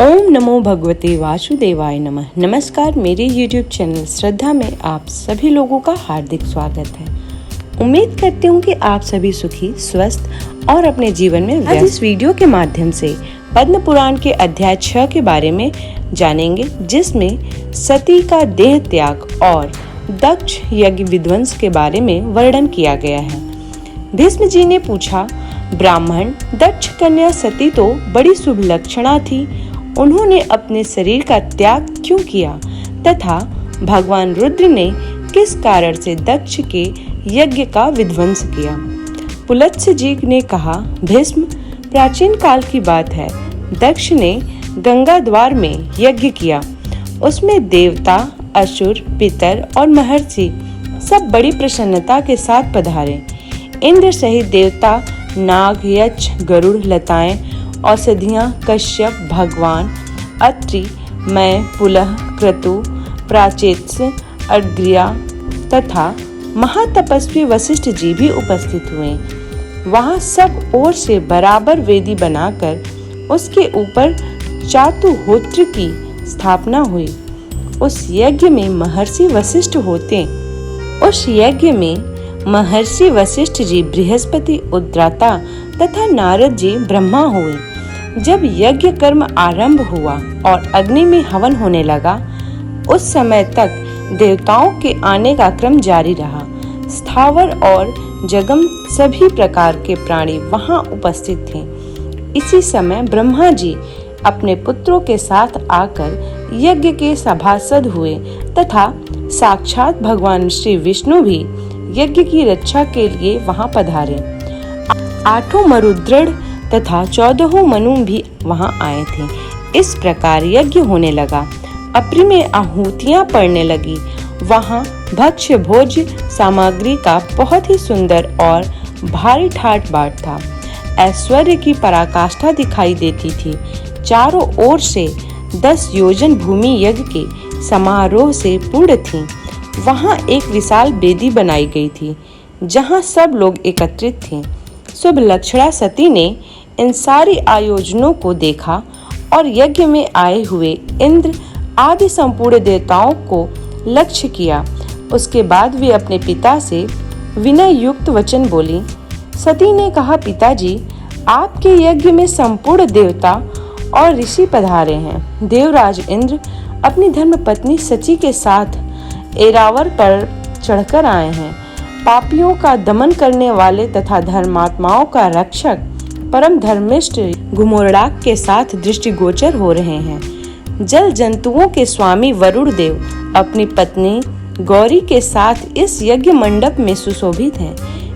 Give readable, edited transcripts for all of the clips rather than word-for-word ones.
ओम नमो भगवते वासुदेवाय नमः। नमस्कार, मेरे YouTube चैनल श्रद्धा में आप सभी लोगों का हार्दिक स्वागत है। उम्मीद करती हूँ कि आप सभी सुखी, स्वस्थ और अपने जीवन में व्यस्त। आज इस वीडियो के माध्यम से पद्म पुराण के अध्याय 6 के बारे में जानेंगे, जिसमें सती का देह त्याग और दक्ष यज्ञ विध्वंस के बारे में वर्णन किया गया है। भीष्म जी ने पूछा, ब्राह्मण दक्ष कन्या सती तो बड़ी शुभ लक्षणा थी, उन्होंने अपने शरीर का त्याग क्यों किया तथा भगवान रुद्र ने किस कारण से दक्ष के यज्ञ का विध्वंस किया। पुलत्स्य जी ने कहा, भीष्म, प्राचीन काल की बात है। दक्ष ने गंगा द्वार में यज्ञ किया। उसमें देवता, असुर, पितर और महर्षि सब बड़ी प्रसन्नता के साथ पधारे। इंद्र सहित देवता, नाग, यक्ष, गरुड़, लताएं, औषधियां, कश्यप, भगवान, अत्रि, मैं, पुलह, क्रतु, प्राचेत्स, अर्घ्या तथा महातपस्वी वशिष्ठ जी भी उपस्थित हुए। वहां सब ओर से बराबर वेदी बनाकर उसके ऊपर चातुहोत्र की स्थापना हुई। उस यज्ञ में महर्षि वशिष्ठ होते। उस यज्ञ में महर्षि वशिष्ठ जी बृहस्पति उद्राता तथा नारद जी ब्रह्मा हुए। जब यज्ञ कर्म आरंभ हुआ और अग्नि में हवन होने लगा, उस समय तक देवताओं के आने का क्रम जारी रहा। स्थावर और जंगम सभी प्रकार के प्राणी वहां उपस्थित थे। इसी समय ब्रह्मा जी अपने पुत्रों के साथ आकर यज्ञ के सभासद हुए तथा साक्षात भगवान श्री विष्णु भी यज्ञ की रक्षा के लिए वहां पधारे। 8 मरुद्गण तथा 14 मनु भी वहां आए थे। इस प्रकार यज्ञ होने लगा। अप्रिमेय आहुतियां पड़ने लगी। वहां भक्ष्य भोज्य सामग्री का बहुत ही सुंदर और भारी ठाट बाट था। ऐश्वर्य की पराकाष्ठा दिखाई देती थी। चारों ओर से 10 योजन भूमि यज्ञ के समारोह से पूर्ण थी। वहां एक विशाल वेदी बनाई गई थी, जहां सब लोग एकत्रित थे। शुभ लक्षणा सती ने इन सारी आयोजनों को देखा और यज्ञ में आए हुए इंद्र आदि संपूर्ण देवताओं को लक्ष्य किया। उसके बाद वे अपने पिता से विनय युक्त वचन बोली। सती ने कहा, पिताजी, आपके यज्ञ में संपूर्ण देवता और ऋषि पधारे हैं। देवराज इंद्र अपनी धर्म पत्नी सची के साथ ऐरावत पर चढ़कर आए हैं। पापियों का दमन करने वाले तथा धर्मात्माओं का रक्षक परम धर्मिष्ठ घुमोरडाक के साथ दृष्टिगोचर हो रहे हैं। जल जंतुओं के स्वामी वरुण देव अपनी पत्नी गौरी के साथ इस यज्ञ मंडप में सुशोभित हैं।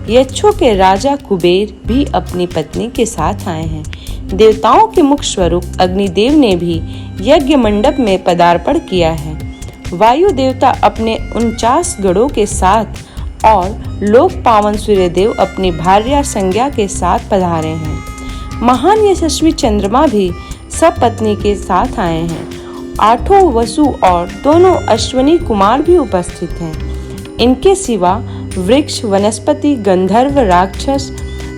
यक्षों के राजा कुबेर भी अपनी पत्नी के साथ आए हैं। देवताओं के मुख्य स्वरूप अग्निदेव ने भी यज्ञ मंडप में पदार्पण किया है। वायु देवता अपने 49 गणों के साथ और लोक पावन सूर्यदेव अपनी भार्या संज्ञा के साथ पधारे हैं। महान यशस्वी चंद्रमा भी सब पत्नी के साथ आए हैं। 8 वसु और 2 अश्विनी कुमार भी उपस्थित हैं। इनके सिवा वृक्ष, वनस्पति, गंधर्व, राक्षस,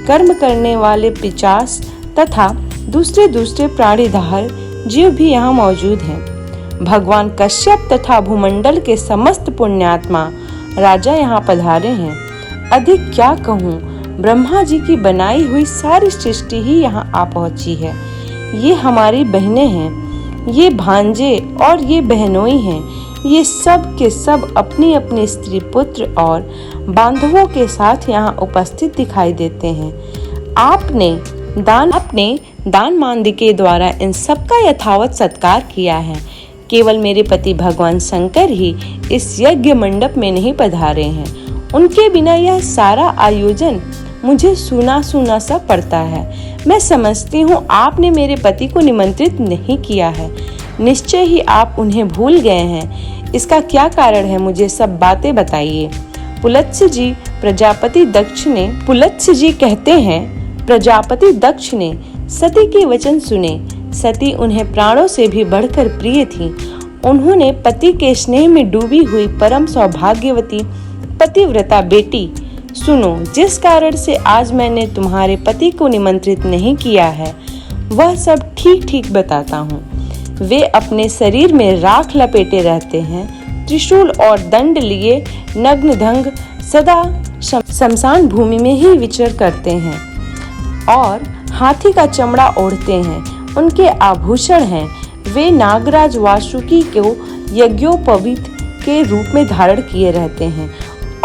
कर्म करने वाले पिशाच तथा दूसरे प्राणीधार जीव भी यहाँ मौजूद हैं। भगवान कश्यप तथा भूमंडल के समस्त पुण्यात्मा राजा यहाँ पधारे हैं। अधिक क्या कहूँ, ब्रह्मा जी की बनाई हुई सारी सृष्टि ही यहाँ आ पहुँची है। ये हमारी बहनें हैं, ये भांजे और ये बहनोई हैं। ये सब के सब अपनी अपनी स्त्री, पुत्र और बांधवों के साथ यहाँ उपस्थित दिखाई देते हैं। आपने दान मांदी के द्वारा इन सबका यथावत सत्कार किया है। केवल मेरे पति भगवान शंकर ही इस यज्ञ मंडप में नहीं पधारे हैं। उनके बिना यह सारा आयोजन मुझे सूना सूना सा पड़ता है। मैं समझती हूँ आपने मेरे पति को निमंत्रित नहीं किया है। निश्चय ही आप उन्हें भूल गए हैं। इसका क्या कारण है, मुझे सब बातें बताइए। पुलत्स्य जी कहते हैं, प्रजापति दक्ष ने सती के वचन सुने। सती उन्हें प्राणों से भी बढ़कर प्रिय थी। उन्होंने पति के स्नेह में डूबी हुई परम सौभाग्यवती पतिव्रता बेटी, सुनो, जिस कारण से आज मैंने तुम्हारे पति को निमंत्रित नहीं किया है, वह सब ठीक ठीक बताता हूँ। वे अपने शरीर में राख लपेटे रहते हैं, त्रिशूल और दंड लिए नग्न धंग सदा शमशान भूमि में ही विचर करते हैं और हाथी का चमड़ा ओढ़ते हैं। उनके आभूषण हैं, वे नागराज वासुकी को यज्ञोपवीत के रूप में धारण किए रहते हैं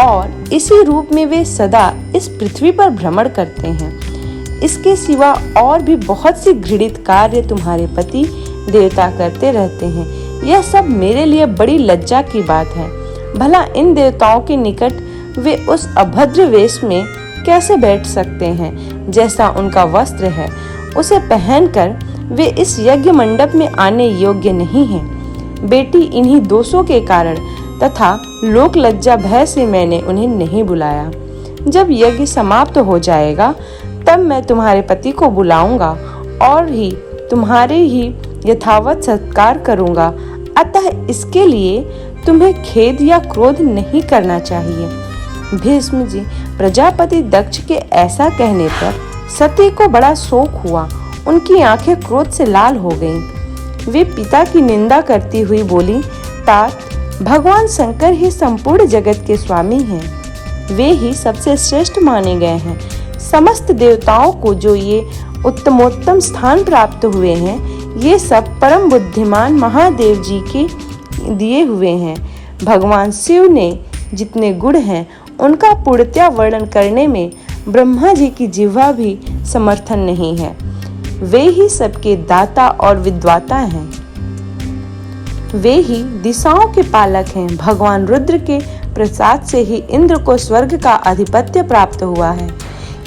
और इसी रूप में वे सदा इस पृथ्वी पर भ्रमण करते हैं। इसके सिवा और भी बहुत सी घृणित कार्य तुम्हारे पति देवता करते रहते हैं। यह सब मेरे लिए बड़ी लज्जा की बात है। भला इन देवताओं के निकट वे उस अभद्र वेश में कैसे बैठ सकते हैं जैसा उनका वस्त्र है। उसे पहनकर वे इस यज्ञ मंडप में आने योग्य नहीं हैं। बेटी, इन्हीं दोषों के कारण तथा लोक लज्जा भय से मैंने उन्हें नहीं बुलाया। जब यज्ञ समाप्त हो जाएगा तब मैं तुम्हारे पति को बुलाऊंगा और तुम्हारे ही यथावत सत्कार करूंगा। अतः इसके लिए तुम्हें खेद या क्रोध नहीं करना चाहिए। भीष्म जी, प्रजापति दक्ष के ऐसा कहने पर सती को बड़ा शोक हुआ। उनकी आंखें क्रोध से लाल हो गईं। वे पिता की निंदा करती हुई बोली, तात, भगवान शंकर ही संपूर्ण जगत के स्वामी हैं। वे ही सबसे श्रेष्ठ माने गए हैं। समस्त देवताओं को जो ये उत्तमोत्तम स्थान प्राप्त हुए हैं, ये सब परम बुद्धिमान महादेव जी के दिए हुए हैं। भगवान शिव ने जितने गुण हैं उनका पूर्णतया वर्णन करने में ब्रह्मा जी की जिह्वा भी समर्थन नहीं है। वे ही सबके दाता और विद्वाता हैं। वे ही दिशाओं के पालक हैं। भगवान रुद्र के प्रसाद से ही इंद्र को स्वर्ग का आधिपत्य प्राप्त हुआ है।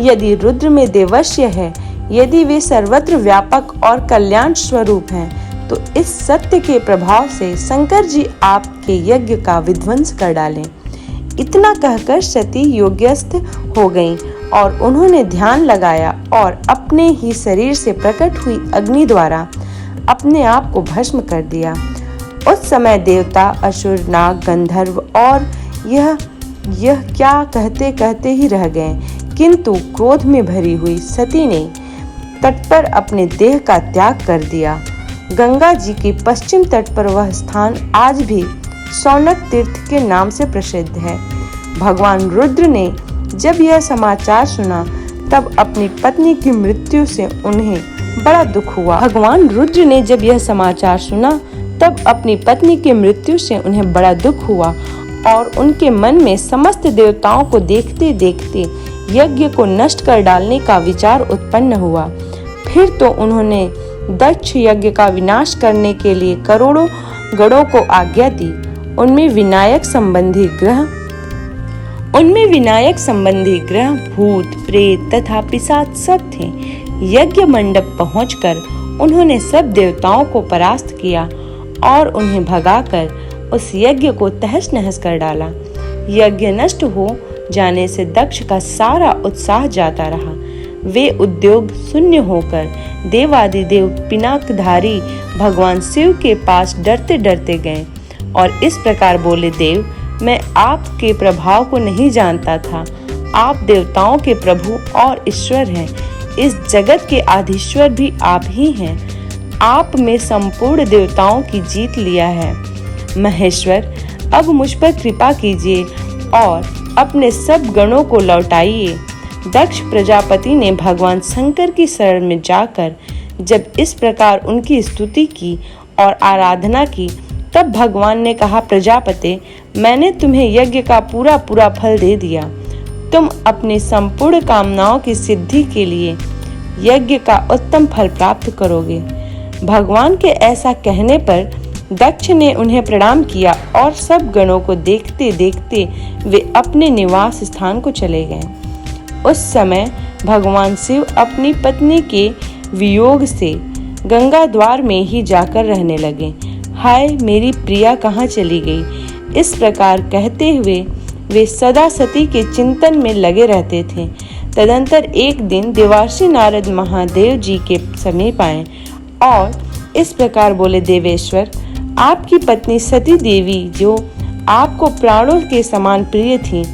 यदि रुद्र में देवर्ष्य है, यदि वे सर्वत्र व्यापक और कल्याण स्वरूप हैं, तो इस सत्य के प्रभाव से शंकर जी आपके यज्ञ का विध्वंस कर डालें। इतना कहकर सती योग्यस्थ हो गईं और उन्होंने ध्यान लगाया और अपने ही शरीर से प्रकट हुई अग्नि द्वारा अपने आप को भस्म कर दिया। उस समय देवता, असुर, नाग, गंधर्व और यह क्या कहते कहते ही रह गए, किंतु क्रोध में भरी हुई सती ने तट पर अपने देह का त्याग कर दिया। गंगा जी के पश्चिम तट पर वह स्थान आज भी सौनक तीर्थ के नाम से प्रसिद्ध है। भगवान रुद्र ने जब यह समाचार सुना तब अपनी पत्नी की मृत्यु से उन्हें बड़ा दुख हुआ। भगवान रुद्र ने जब यह समाचार सुना तब अपनी पत्नी की मृत्यु से उन्हें बड़ा दुख हुआ और उनके मन में समस्त देवताओं को देखते देखते यज्ञ को नष्ट कर डालने का विचार उत्पन्न हुआ। फिर तो उन्होंने दक्ष यज्ञ का विनाश करने के लिए करोड़ों गणों को आज्ञा दी। उनमें विनायक संबंधी ग्रह, भूत, प्रेत तथा पिशाच सब थे। यज्ञ मंडप पहुंचकर उन्होंने सब देवताओं को परास्त किया और उन्हें भगाकर उस यज्ञ को तहस नहस कर डाला। यज्ञ नष्ट हो जाने से दक्ष का सारा उत्साह जाता रहा। वे उद्योग शून्य होकर देवादिदेव पिनाकधारी भगवान शिव के पास डरते डरते गए और इस प्रकार बोले, देव, मैं आपके प्रभाव को नहीं जानता था। आप देवताओं के प्रभु और ईश्वर हैं। इस जगत के आधीश्वर भी आप ही हैं। आप में संपूर्ण देवताओं की जीत लिया है। महेश्वर, अब मुझ पर कृपा कीजिए और अपने सब गणों को लौटाइए। दक्ष प्रजापति ने भगवान शंकर की शरण में जाकर जब इस प्रकार उनकी स्तुति की और आराधना की, तब भगवान ने कहा, प्रजापते, मैंने तुम्हें यज्ञ का पूरा पूरा फल दे दिया। तुम अपनी संपूर्ण कामनाओं की सिद्धि के लिए यज्ञ का उत्तम फल प्राप्त करोगे। भगवान के ऐसा कहने पर दक्ष ने उन्हें प्रणाम किया और सब गणों को देखते देखते वे अपने निवास स्थान को चले गए। उस समय भगवान शिव अपनी पत्नी के वियोग से गंगा द्वार में ही जाकर रहने लगे। हाय, मेरी प्रिया कहाँ चली गई? इस प्रकार कहते हुए वे सदा सती के चिंतन में लगे रहते थे। तदंतर एक दिन देवर्षि नारद महादेव जी के समीप आए और इस प्रकार बोले, देवेश्वर, आपकी पत्नी सती देवी, जो आपको प्राणों के समान प्रिय थी,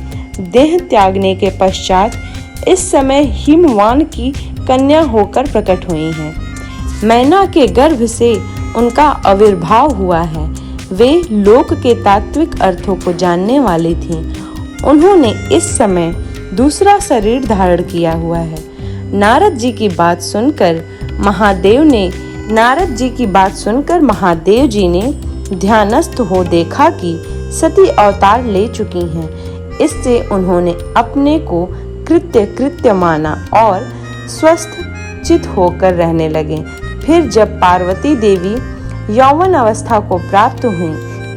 देह त्यागने के पश्चात इस समय हिमवान की कन्या होकर प्रकट हुई हैं। मैना के गर्भ से उनका आविर्भाव हुआ है। वे लोक के तात्विक अर्थों को जानने वाली थीं। उन्होंने इस समय दूसरा शरीर धारण किया हुआ है। नारद जी की बात सुनकर महादेव जी ने ध्यानस्थ हो देखा कि सती अवतार ले चुकी हैं। इससे उन्होंने अपने को कृत्य माना और स्वस्थ चित होकर रहने लगे। फिर जब पार्वती देवी यौवन अवस्था को प्राप्त हुई,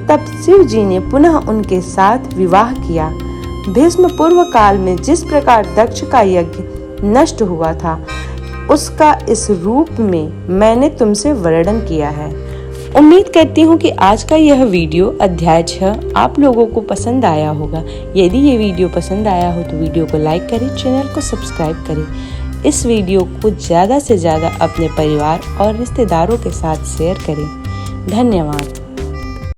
तब शिव जी ने पुनः उनके साथ विवाह किया। भीष्म पूर्व काल में जिस प्रकार दक्ष का यज्ञ नष्ट हुआ था, उसका इस रूप में मैंने तुमसे वर्णन किया है। उम्मीद करती हूँ कि आज का यह वीडियो अध्याय 6 आप लोगों को पसंद आया होगा। यदि ये वीडियो पसंद आया हो तो वीडियो को लाइक करें, चैनल को सब्सक्राइब करें। इस वीडियो को ज़्यादा से ज़्यादा अपने परिवार और रिश्तेदारों के साथ शेयर करें। धन्यवाद।